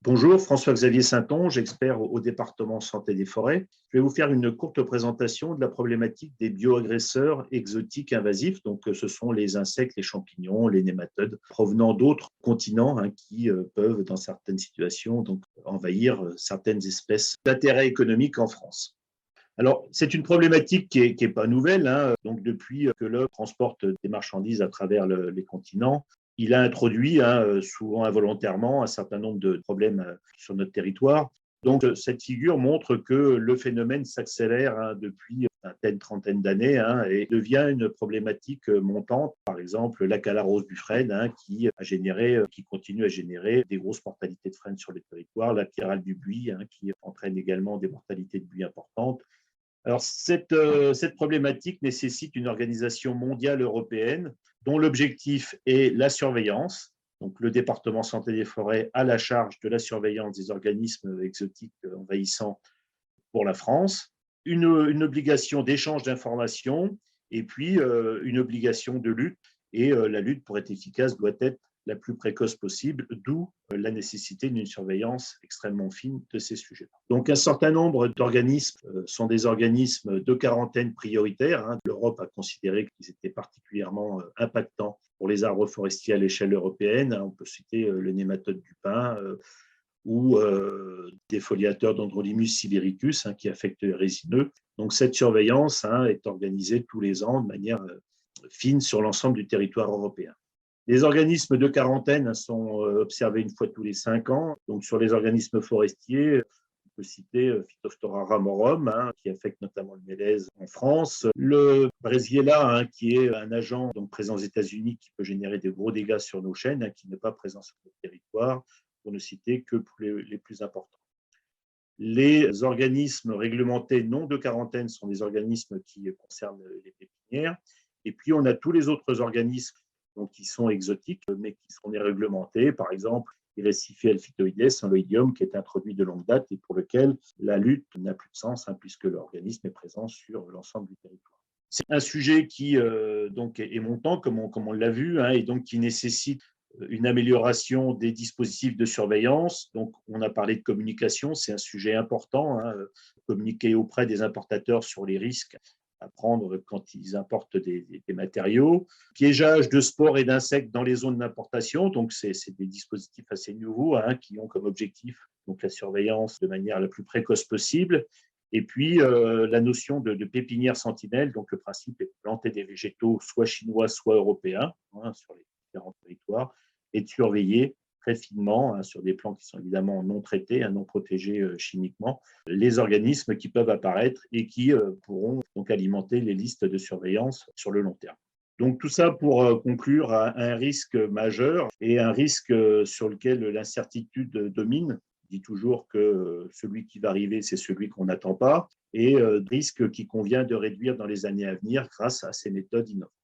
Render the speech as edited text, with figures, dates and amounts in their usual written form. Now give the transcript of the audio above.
Bonjour, François-Xavier Saintonge, expert au département santé des forêts. Je vais vous faire une courte présentation de la problématique des bioagresseurs exotiques invasifs. Donc, ce sont les insectes, les champignons, les nématodes provenant d'autres continents qui peuvent, dans certaines situations, donc, envahir certaines espèces d'intérêt économique en France. Alors, c'est une problématique qui est pas nouvelle. Donc, depuis que l'homme transporte des marchandises à travers les continents, il a introduit, souvent involontairement, un certain nombre de problèmes sur notre territoire. Donc, cette figure montre que le phénomène s'accélère depuis une vingtaine, trentaine d'années et devient une problématique montante. Par exemple, la calarose du frêne qui continue à générer des grosses mortalités de frêne sur les territoires, la pyrale du buis qui entraîne également des mortalités de buis importantes. Alors, cette problématique nécessite une organisation mondiale européenne dont l'objectif est la surveillance. Donc, le département santé des forêts a la charge de la surveillance des organismes exotiques envahissants pour la France, une obligation d'échange d'informations et puis une obligation de lutte. Et la lutte, pour être efficace, doit être la plus précoce possible, d'où la nécessité d'une surveillance extrêmement fine de ces sujets. Donc, un certain nombre d'organismes sont des organismes de quarantaine prioritaires. L'Europe a considéré qu'ils étaient particulièrement impactants pour les arbres forestiers à l'échelle européenne. On peut citer le nématode du pin ou des foliateurs d'Androlimus sibiricus qui affectent les résineux. Donc, cette surveillance est organisée tous les ans de manière fine sur l'ensemble du territoire européen. Les organismes de quarantaine sont observés une fois tous les 5 ans. Donc, sur les organismes forestiers, on peut citer Phytophthora ramorum, qui affecte notamment le mélèze en France. Le Brasiella, qui est un agent donc, présent aux États-Unis qui peut générer de gros dégâts sur nos chênes, qui n'est pas présent sur notre territoire, pour ne citer que pour les plus importants. Les organismes réglementés non de quarantaine sont des organismes qui concernent les pépinières. Et puis, on a tous les autres organismes donc, qui sont exotiques, mais qui sont réglementés. Par exemple, Irrecife phytoides, un oïdium qui est introduit de longue date et pour lequel la lutte n'a plus de sens, puisque l'organisme est présent sur l'ensemble du territoire. C'est un sujet qui donc est montant, comme on l'a vu, et donc qui nécessite une amélioration des dispositifs de surveillance. Donc, on a parlé de communication, c'est un sujet important, communiquer auprès des importateurs sur les risques à prendre quand ils importent des matériaux. Piégeage de spores et d'insectes dans les zones d'importation, donc c'est des dispositifs assez nouveaux qui ont comme objectif donc la surveillance de manière la plus précoce possible. Et puis la notion de pépinière sentinelle, donc le principe est de planter des végétaux soit chinois, soit européens sur les différents territoires et de surveiller très finement, sur des plants qui sont évidemment non traités, non protégés chimiquement, les organismes qui peuvent apparaître et qui pourront donc alimenter les listes de surveillance sur le long terme. Donc tout ça pour conclure à un risque majeur et un risque sur lequel l'incertitude domine. On dit toujours que celui qui va arriver, c'est celui qu'on n'attend pas, et risque qu'il convient de réduire dans les années à venir grâce à ces méthodes innovantes.